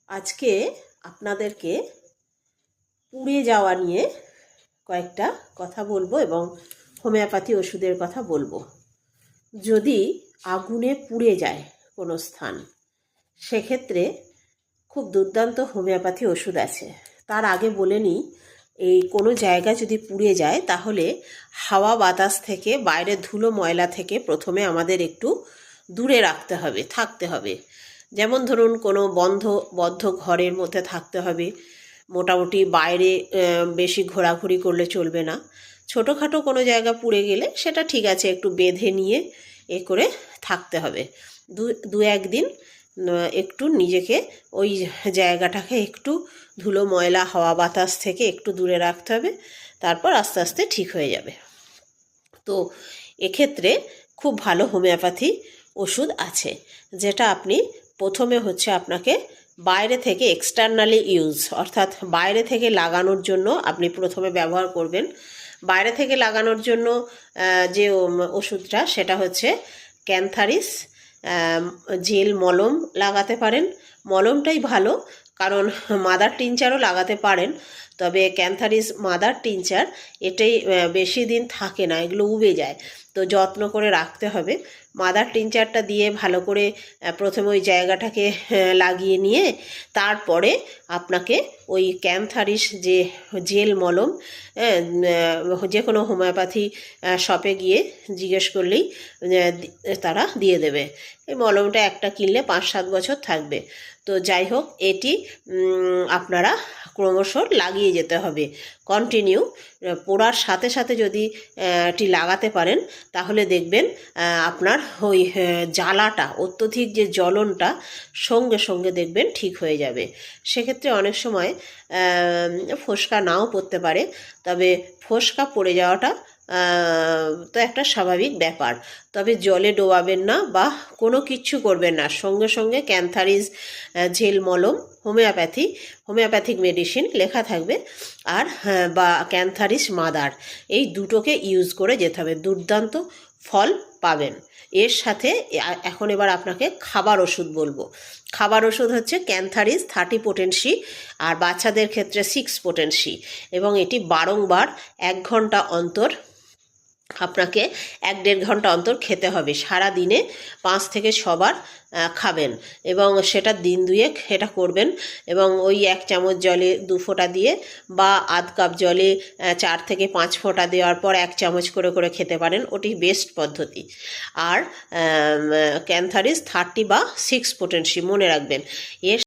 আজকে আপনাদেরকে পুড়ে যাওয়া নিয়ে কয়েকটা কথা বলবো এবং হোমিওপ্যাথি ওষুধের কথা বলবো। যদি আগুনে পুড়ে যায় কোনো স্থান, সেক্ষেত্রে খুব দুর্দান্ত হোমিওপ্যাথি ওষুধ আছে। তার আগে বলে নিই, এই কোনো জায়গা যদি পুড়ে যায় তাহলে হাওয়া বাতাস থেকে, বাইরের ধুলো ময়লা থেকে প্রথমে আমাদের একটু দূরে থাকতে হবে। যেমন ধরুন কোনো বদ্ধ ঘরের মধ্যে থাকতে হবে, মোটামুটি বাইরে বেশি ঘোরাঘুরি করলে চলবে না। ছোটোখাটো কোনো জায়গা পুড়ে গেলে সেটা ঠিক আছে, একটু বেঁধে নিয়ে করে থাকতে হবে। দু একদিন একটু নিজেকে ওই জায়গাটাকে একটু ধুলো ময়লা হাওয়া বাতাস থেকে একটু দূরে রাখতে হবে, তারপর আস্তে আস্তে ঠিক হয়ে যাবে। তো এক্ষেত্রে খুব ভালো হোমিওপ্যাথি ওষুধ আছে, যেটা আপনি প্রথমে আপনাকে বাইরে থেকে এক্সটার্নালি ইউজ, অর্থাৎ বাইরে থেকে লাগানোর জন্য আপনি প্রথমে ব্যবহার করবেন। বাইরে থেকে লাগানোর জন্য যে ওষুধটা সেটা হচ্ছে ক্যান্থারিস জেল মলম লাগাতে পারেন। মলমটাই ভালো, কারণ মাদার টিনচারও লাগাতে পারেন, তবে ক্যান্থারিস মাদার টিনচার এটাই বেশি দিন থাকে না, এগুলো উবে যায়, তো যত্ন করে রাখতে হবে। মাদার টিনচারটা দিয়ে ভালো করে প্রথমে ওই জায়গাটাকে লাগিয়ে নিয়ে তারপরে আপনাকে ওই ক্যান্থারিস যে জেল মলম, যে কোনো হোমিওপ্যাথি শপে গিয়ে জিজ্ঞেস করলেই তারা দিয়ে দেবে। এই মলমটা একটা কিনলে 5-7 বছর থাকবে। তো যাই হোক, এটি আপনারা ক্রমশ লাগিয়ে যেতে হবে কন্টিনিউ। পোড়ার সাথে সাথে যদি এটি লাগাতে পারেন তাহলে দেখবেন আপনার ওই জ্বালাটা, অত্যধিক যে জ্বলনটা সঙ্গে সঙ্গে দেখবেন ঠিক হয়ে যাবে। সেক্ষেত্রে অনেক সময় ফোসকা নাও পড়তে পারে, তবে ফোসকা পড়ে যাওয়াটা তো একটা স্বাভাবিক ব্যাপার। তবে জলে ডোবাবেন না বা কোনো কিচ্ছু করবেন না, সঙ্গে সঙ্গে ক্যান্থারিস জেল মলম হোমিওপ্যাথিক মেডিসিন লেখা থাকবে, আর বা ক্যান্থারিস মাদার, এই দুটোকে ইউজ করে যেতে হবে, দুর্দান্ত ফল পাবেন। এর সাথে এখন এবার আপনাকে খাবার ওষুধ বলবো। খাবার ওষুধ হচ্ছে ক্যান্থারিস 30 পোটেন্সি, আর বাচ্চাদের ক্ষেত্রে 6 পোটেন্সি, এবং এটি বারংবার 1 ঘন্টা অন্তর আপনাকে 1-1.5 ঘন্টা অন্তর খেতে হবে। সারা দিনে 5 থেকে 6 বার খাবেন, এবং সেটা দিন 2 এটা করবেন। এবং ওই 1 চামচ জলে 2 ফোঁটা দিয়ে বা আধ কাপ জলে 4 থেকে 5 ফোঁটা দেওয়ার পর 1 চামচ করে করে খেতে পারেন, ওটি বেস্ট পদ্ধতি। আর ক্যান্থারিস 30 বা 6 পোটেন্সি মনে রাখবেন। এর